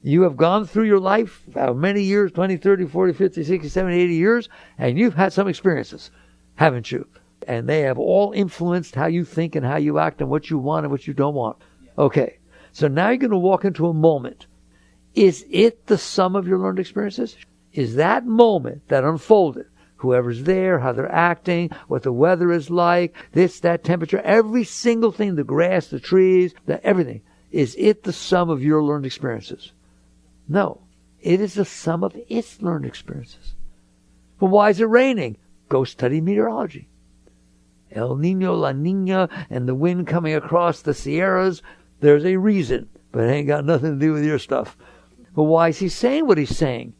You have gone through your life, how many years, 20, 30, 40, 50, 60, 70, 80 years, and you've had some experiences, haven't you? And they have all influenced how you think and how you act and what you want and what you don't want. Okay, so now you're going to walk into a moment. Is it the sum of your learned experiences? Is that moment that unfolded, whoever's there, how they're acting, what the weather is like, this, that, temperature, every single thing, the grass, the trees, everything, is it the sum of your learned experiences? No. It is the sum of its learned experiences. Well, why is it raining? Go study meteorology. El Nino, La Nina, and the wind coming across the Sierras, there's a reason, but it ain't got nothing to do with your stuff. But why is he saying what he's saying?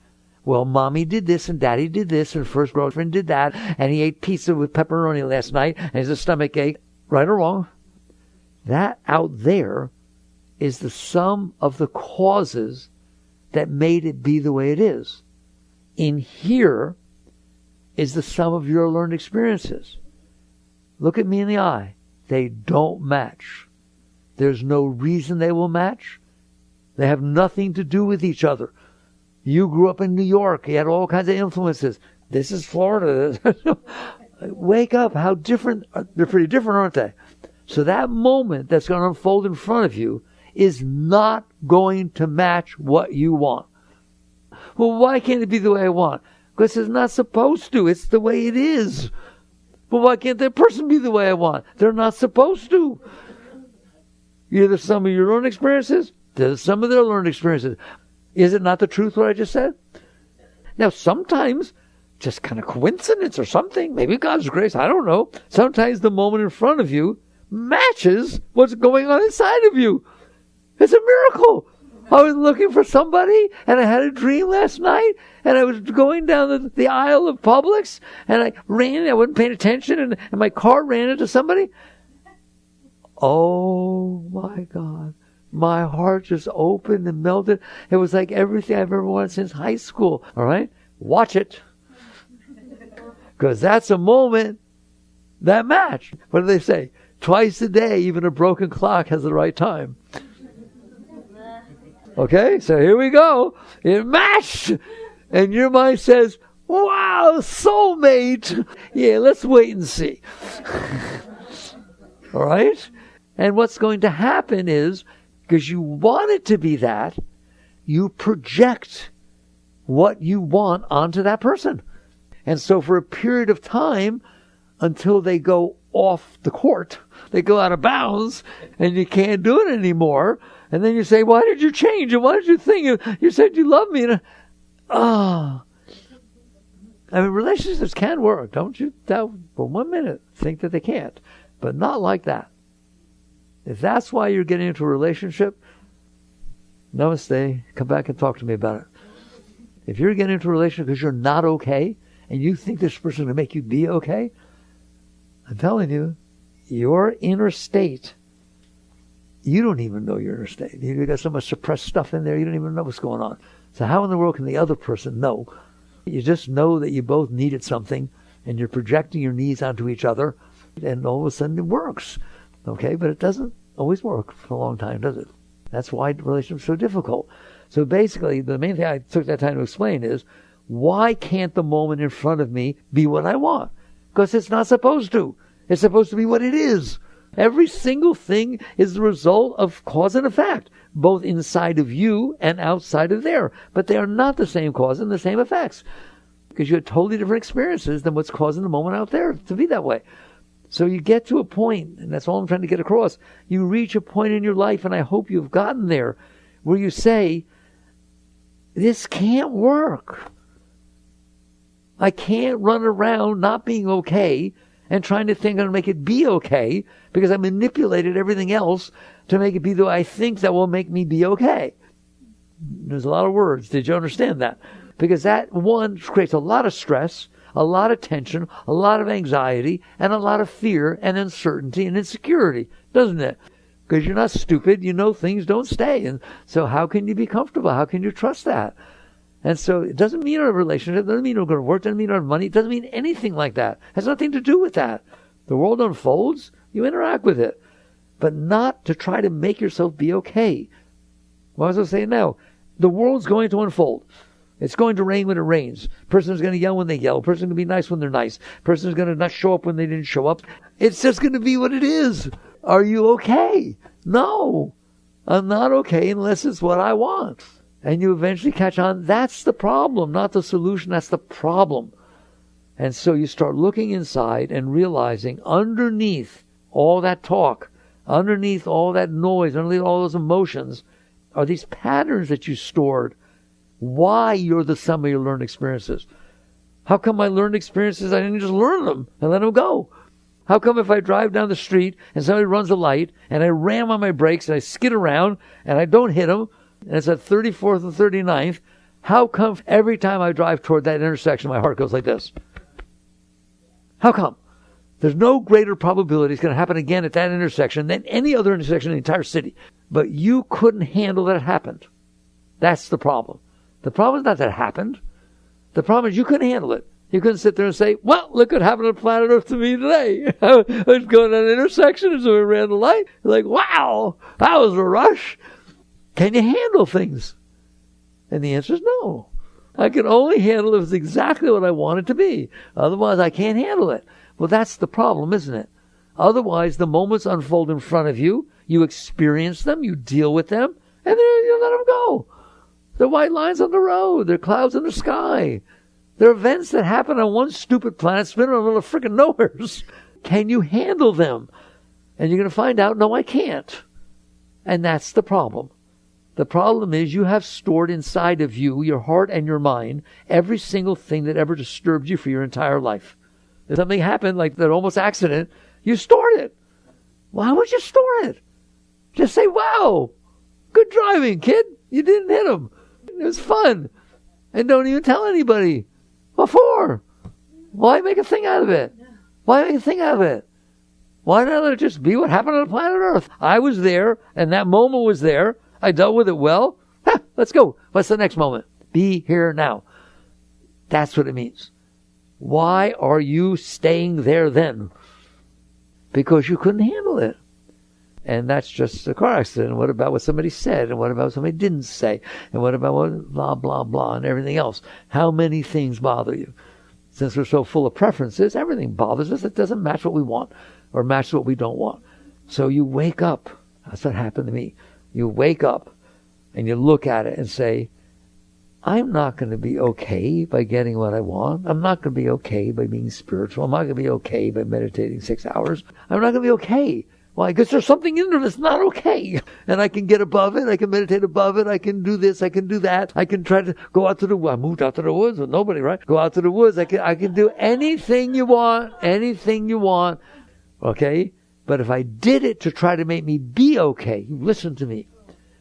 Well, mommy did this and daddy did this and first girlfriend did that and he ate pizza with pepperoni last night and his stomach ache. Right or wrong? That out there is the sum of the causes that made it be the way it is. In here is the sum of your learned experiences. Look at me in the eye. They don't match. There's no reason they will match. They have nothing to do with each other. You grew up in New York. You had all kinds of influences. This is Florida. Wake up. How different. They're pretty different, aren't they? So that moment that's going to unfold in front of you is not going to match what you want. Well, why can't it be the way I want? Because it's not supposed to. It's the way it is. But why can't that person be the way I want? They're not supposed to. You're the sum of your own experiences. They're the sum of their learned experiences. Is it not the truth what I just said? Now, sometimes, just kind of coincidence or something, maybe God's grace, I don't know. Sometimes the moment in front of you matches what's going on inside of you. It's a miracle. I was looking for somebody, and I had a dream last night, and I was going down the aisle of Publix, and I wasn't paying attention, and my car ran into somebody. Oh, my God. My heart just opened and melted. It was like everything I've ever wanted since high school. All right? Watch it. Because that's a moment that matched. What do they say? Twice a day, even a broken clock has the right time. Okay? So here we go. It matched. And your mind says, wow, soulmate. Yeah, let's wait and see. All right? And what's going to happen is, because you want it to be that, you project what you want onto that person. And so for a period of time, until they go off the court, they go out of bounds, and you can't do it anymore. And then you say, why did you change? And why did you think? You said you love me. And, I mean, relationships can work. Don't you for 1 minute think that they can't. But not like that. If that's why you're getting into a relationship, namaste, come back and talk to me about it. If you're getting into a relationship because you're not okay, and you think this person will make you be okay, I'm telling you, your inner state, you don't even know your inner state. You've got so much suppressed stuff in there, you don't even know what's going on. So how in the world can the other person know? You just know that you both needed something, and you're projecting your needs onto each other, And all of a sudden it works. Okay, but it doesn't always work for a long time, does it? That's why relationships are so difficult. So basically, the main thing I took that time to explain is, why can't the moment in front of me be what I want? Because it's not supposed to. It's supposed to be what it is. Every single thing is the result of cause and effect, both inside of you and outside of there. But they are not the same cause and the same effects, because you have totally different experiences than what's causing the moment out there to be that way. So you get to a point, and that's all I'm trying to get across. You reach a point in your life, and I hope you've gotten there, where you say, this can't work. I can't run around not being okay and trying to think I'm going to make it be okay, because I manipulated everything else to make it be the way I think that will make me be okay. There's a lot of words. Did you understand that? Because that, one, creates a lot of stress, a lot of tension, a lot of anxiety, and a lot of fear and uncertainty and insecurity, doesn't it? Because you're not stupid. You know things don't stay. And so how can you be comfortable? How can you trust that? And so it doesn't mean a relationship. It doesn't mean we're going to work. It doesn't mean our money. It doesn't mean anything like that. It has nothing to do with that. The world unfolds. You interact with it. But not to try to make yourself be okay. Well, as I was saying now, the world's going to unfold. It's going to rain when it rains. Person's going to yell when they yell. Person's going to be nice when they're nice. Person's going to not show up when they didn't show up. It's just going to be what it is. Are you okay? No. I'm not okay unless it's what I want. And you eventually catch on. That's the problem, not the solution. That's the problem. And so you start looking inside and realizing underneath all that talk, underneath all that noise, underneath all those emotions, are these patterns that you stored. Why you're the sum of your learned experiences. How come my learned experiences, I didn't just learn them and let them go? How come if I drive down the street and somebody runs a light and I ram on my brakes and I skid around and I don't hit them, and it's at 34th and 39th, how come every time I drive toward that intersection my heart goes like this? How come? There's no greater probability it's going to happen again at that intersection than any other intersection in the entire city. But you couldn't handle that it happened. That's the problem. The problem is not that it happened. The problem is you couldn't handle it. You couldn't sit there and say, well, look what happened on planet Earth to me today. I was going at an intersection and so we ran the light. Like, wow, that was a rush. Can you handle things? And the answer is no. I can only handle it if it's exactly what I want it to be. Otherwise, I can't handle it. Well, that's the problem, isn't it? Otherwise, the moments unfold in front of you. You experience them. You deal with them. And then you let them go. They're white lines on the road. They're clouds in the sky. They're events that happen on one stupid planet spinning on little freaking nowheres. Can you handle them? And you're going to find out, no, I can't. And that's the problem. The problem is you have stored inside of you, your heart and your mind, every single thing that ever disturbed you for your entire life. If something happened, like that almost accident, you stored it. Why would you store it? Just say, wow, good driving, kid. You didn't hit him. It was fun. And don't even tell anybody. What for? Why make a thing out of it? Why make a thing out of it? Why not let it just be what happened on planet Earth? I was there, and that moment was there. I dealt with it well. Let's go. What's the next moment? Be here now. That's what it means. Why are you staying there then? Because you couldn't handle it. And that's just a car accident. And what about what somebody said? And what about what somebody didn't say? And what about what blah, blah, blah, and everything else? How many things bother you? Since we're so full of preferences, everything bothers us. It doesn't match what we want or match what we don't want. So you wake up. That's what happened to me. You wake up and you look at it and say, I'm not going to be okay by getting what I want. I'm not going to be okay by being spiritual. I'm not going to be okay by meditating 6 hours. I'm not going to be okay. Why? Because there's something in there that's not okay. And I can get above it. I can meditate above it. I can do this. I can do that. I can try to go out to the woods. I moved out to the woods with nobody, right? Go out to the woods. I can do anything you want. Anything you want. Okay? But if I did it to try to make me be okay, listen to me.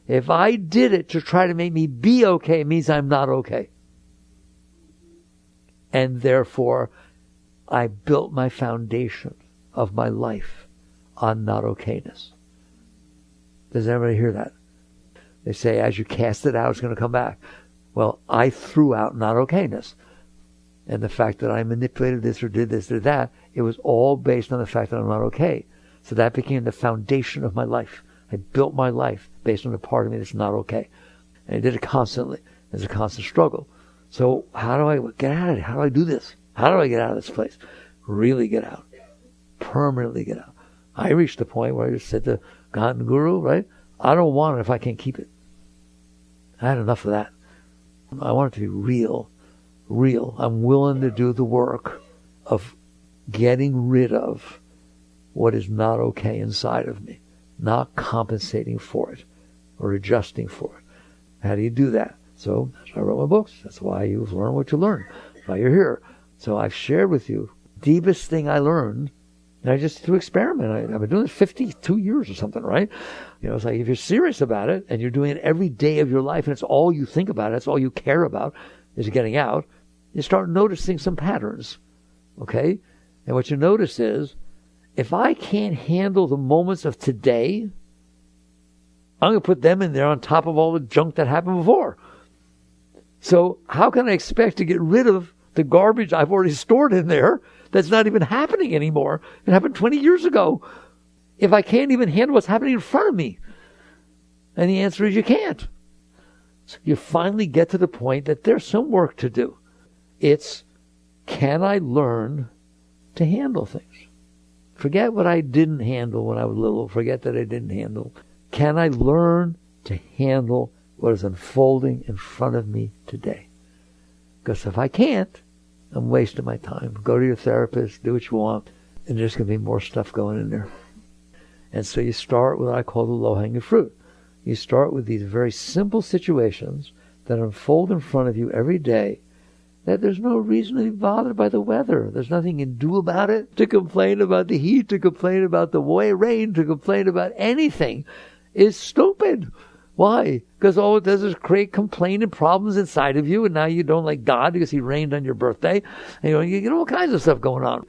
If I did it to try to make me be okay, it means I'm not okay. And therefore, I built my foundation of my life on not okayness. Does everybody hear that? They say, as you cast it out, it's going to come back. Well, I threw out not okayness. and the fact that I manipulated this or did this or that, it was all based on the fact that I'm not okay. So that became the foundation of my life. I built my life based on the part of me that's not okay. And I did it constantly. It's a constant struggle. So how do I get out of it? How do I do this? How do I get out of this place? Really get out. Permanently get out. I reached the point where I just said to God and Guru, right? I don't want it if I can't keep it. I had enough of that. I want it to be real. Real. I'm willing to do the work of getting rid of what is not okay inside of me, not compensating for it or adjusting for it. How do you do that? So I wrote my books. That's why you learn what you learn. That's why you're here. So I've shared with you the deepest thing I learned. And I just through experiment. I've been doing it 52 years or something, right? It's like if you're serious about it and you're doing it every day of your life and it's all you think about, it's all you care about is getting out, you start noticing some patterns, okay? And what you notice is, if I can't handle the moments of today, I'm going to put them in there on top of all the junk that happened before. So how can I expect to get rid of the garbage I've already stored in there that's not even happening anymore? It happened 20 years ago. If I can't even handle what's happening in front of me. And the answer is you can't. So you finally get to the point that there's some work to do. It's, can I learn to handle things? Forget what I didn't handle when I was little. Forget that I didn't handle. Can I learn to handle what is unfolding in front of me today? Because if I can't, I'm wasting my time. Go to your therapist, do what you want, and there's going to be more stuff going in there. And so you start with what I call the low-hanging fruit. You start with these very simple situations that unfold in front of you every day, that there's no reason to be bothered by the weather. There's nothing you can do about it, to complain about the heat, to complain about the rain, to complain about anything is stupid. Why? Because all it does is create complaint and problems inside of you, and now you don't like God because he rained on your birthday. And, you get all kinds of stuff going on.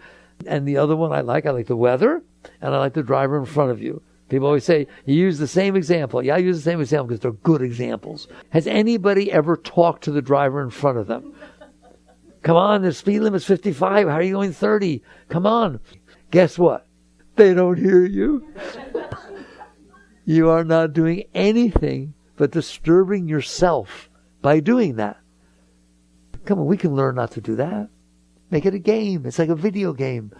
And the other one I like the weather, and I like the driver in front of you. People always say, you use the same example. Yeah, I use the same example because they're good examples. Has anybody ever talked to the driver in front of them? Come on, the speed limit's 55. How are you going 30? Come on. Guess what? They don't hear you. You are not doing anything but disturbing yourself by doing that. Come on, we can learn not to do that. Make it a game. It's like a video game.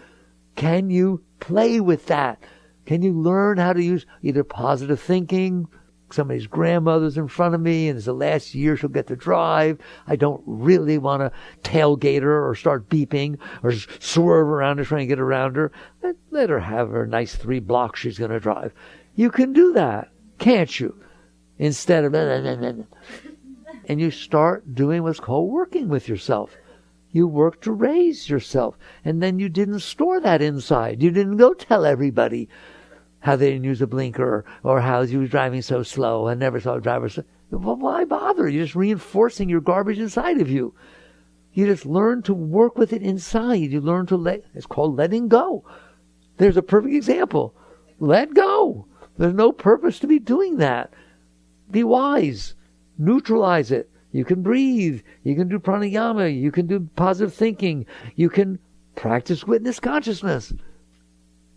Can you play with that? Can you learn how to use either positive thinking? Somebody's grandmother's in front of me and it's the last year she'll get to drive. I don't really want to tailgate her or start beeping or swerve around her trying to get around her. Let her have her nice 3 blocks she's going to drive. You can do that, can't you? Instead of and you start doing what's called working with yourself. You work to raise yourself. And then you didn't store that inside. You didn't go tell everybody how they didn't use a blinker or how you were driving so slow. I never saw a driver so. Well, why bother? You're just reinforcing your garbage inside of you. You just learn to work with it inside. You learn to it's called letting go. There's a perfect example. Let go. There's no purpose to be doing that. Be wise. Neutralize it. You can breathe. You can do pranayama. You can do positive thinking. You can practice witness consciousness.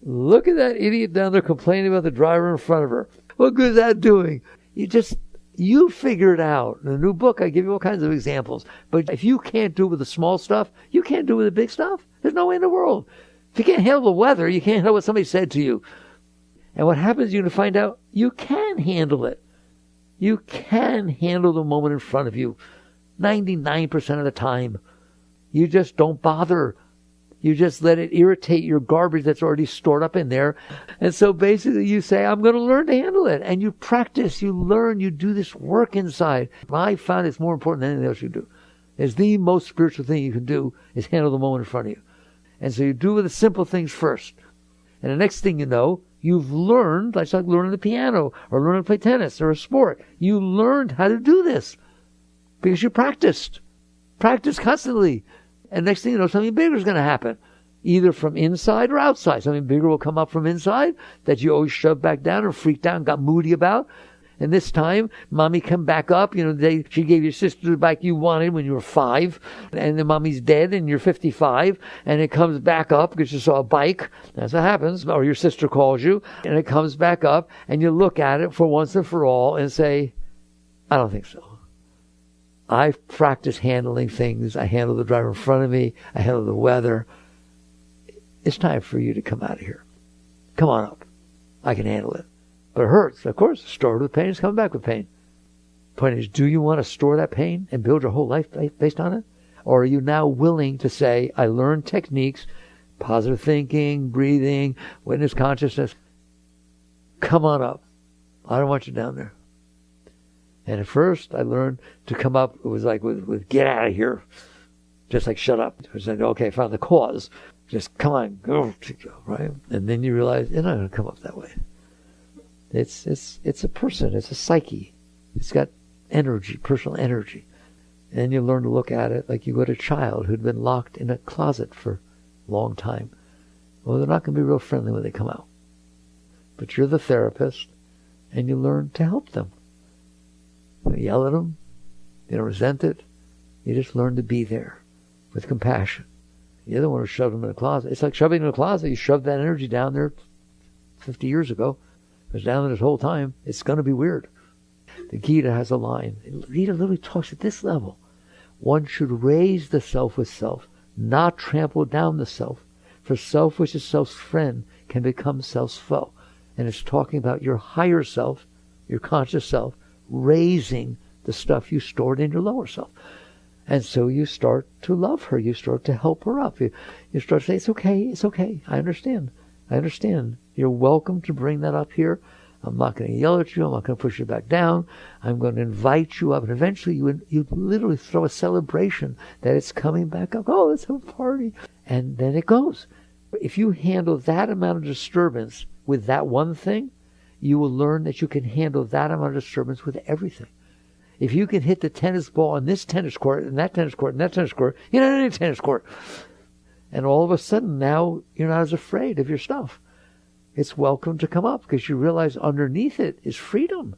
Look at that idiot down there complaining about the driver in front of her. What good is that doing? You figure it out. In the new book, I give you all kinds of examples. But if you can't do it with the small stuff, you can't do it with the big stuff. There's no way in the world. If you can't handle the weather, you can't handle what somebody said to you. And what happens, you're going to find out you can handle it. You can handle the moment in front of you 99% of the time. You just don't bother. You just let it irritate your garbage that's already stored up in there. And so basically you say, I'm going to learn to handle it. And you practice, you learn, you do this work inside. I found it's more important than anything else you do. It's the most spiritual thing you can do is handle the moment in front of you. And so you do the simple things first. And the next thing you know, you've learned, like learning the piano or learning to play tennis or a sport. You learned how to do this because you practiced. Practice constantly. And next thing you know, something bigger is going to happen, either from inside or outside. Something bigger will come up from inside that you always shoved back down or freaked out and got moody about. And this time, mommy come back up. You know, she gave your sister the bike you wanted when you were 5. And then mommy's dead and you're 55. And it comes back up because you saw a bike. That's what happens. Or your sister calls you. And it comes back up. And you look at it for once and for all and say, I don't think so. I've practiced handling things. I handle the driver in front of me. I handle the weather. It's time for you to come out of here. Come on up. I can handle it. But it hurts. Of course, stored with pain is coming back with pain. Point is, do you want to store that pain and build your whole life based on it? Or are you now willing to say, I learned techniques, positive thinking, breathing, witness consciousness. Come on up. I don't want you down there. And at first, I learned to come up. It was like with get out of here. Just like shut up. It was like, okay, I found the cause. Just come on, go, right? And then you realize you're not going to come up that way. It's a person. It's a psyche. It's got energy, personal energy. And you learn to look at it like you would a child who'd been locked in a closet for a long time. Well, they're not going to be real friendly when they come out. But you're the therapist, and you learn to help them. You don't yell at them. You don't resent it. You just learn to be there with compassion. You're the one who shoved them in a closet. It's like shoving in a closet. You shoved that energy down there 50 years ago. It was down there this whole time. It's going to be weird. The Gita has a line. The Gita literally talks at this level. One should raise the self with self, not trample down the self. For self, which is self's friend, can become self's foe. And it's talking about your higher self, your conscious self, raising the stuff you stored in your lower self. And so you start to love her. You start to help her up. You start to say, it's okay. I understand. You're welcome to bring that up here. I'm not going to yell at you. I'm not going to push you back down. I'm going to invite you up. And eventually you literally throw a celebration that it's coming back up. Oh, let's have a party. And then it goes. If you handle that amount of disturbance with that one thing, you will learn that you can handle that amount of disturbance with everything. If you can hit the tennis ball on this tennis court and that tennis court and that tennis court, you're not in any tennis court. And all of a sudden now you're not as afraid of your stuff. It's welcome to come up because you realize underneath it is freedom.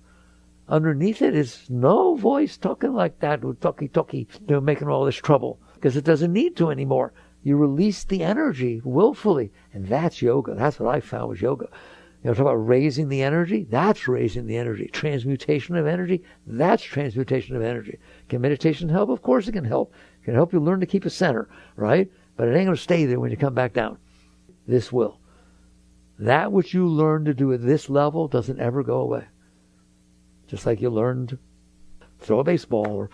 Underneath it is no voice talking like that, talky, making all this trouble because it doesn't need to anymore. You release the energy willfully. And that's yoga. That's what I found was yoga. You know, talk about raising the energy. That's raising the energy. Transmutation of energy. That's transmutation of energy. Can meditation help? Of course it can help. It can help you learn to keep a center, right? But it ain't going to stay there when you come back down. This will. That which you learn to do at this level doesn't ever go away. Just like you learned to throw a baseball or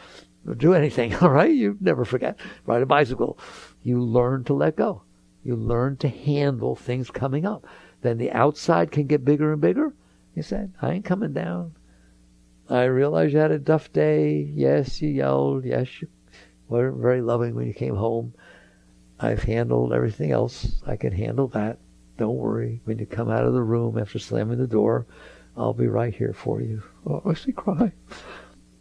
do anything, all right? You never forget. Ride a bicycle. You learn to let go. You learn to handle things coming up. Then the outside can get bigger and bigger. You said, I ain't coming down. I realize you had a tough day. Yes, you yelled. Yes, you weren't very loving when you came home. I've handled everything else. I can handle that. Don't worry. When you come out of the room after slamming the door, I'll be right here for you. Oh, I see, cry.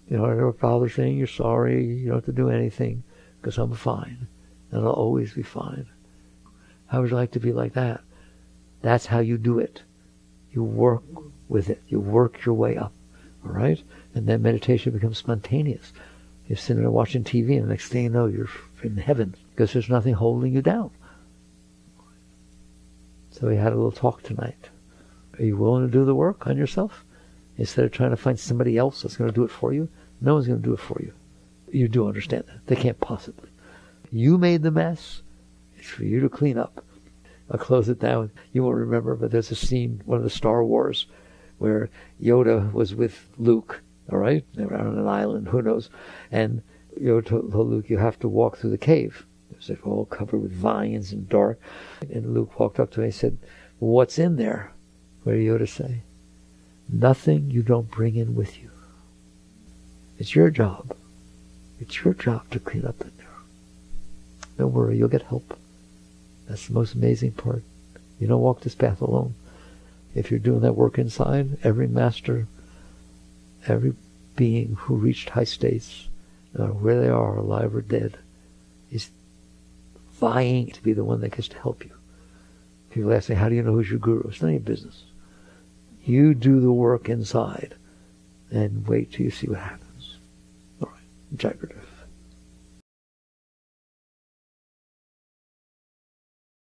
You know, I never bother saying you're sorry. You don't have to do anything because I'm fine. And I'll always be fine. How would you like to be like that? That's how you do it. You work with it. You work your way up. All right? And then meditation becomes spontaneous. You're sitting there watching TV and the next thing you know, you're in heaven because there's nothing holding you down. So we had a little talk tonight. Are you willing to do the work on yourself? Instead of trying to find somebody else that's going to do it for you, no one's going to do it for you. You do understand that. They can't possibly. You made the mess. It's for you to clean up. I'll close it down. You won't remember, but there's a scene, one of the Star Wars, where Yoda was with Luke, all right? They were on an island, who knows? And Yoda told Luke, you have to walk through the cave. It was like all covered with vines and dark. And Luke walked up to me and said, what's in there? What did Yoda say? Nothing you don't bring in with you. It's your job. It's your job to clean up in there. Don't worry, you'll get help. That's the most amazing part. You don't walk this path alone. If you're doing that work inside, every master, every being who reached high states, no matter where they are, alive or dead, is vying to be the one that gets to help you. People ask me, how do you know who's your guru? It's none of your business. You do the work inside, and wait till you see what happens. All right, integrative.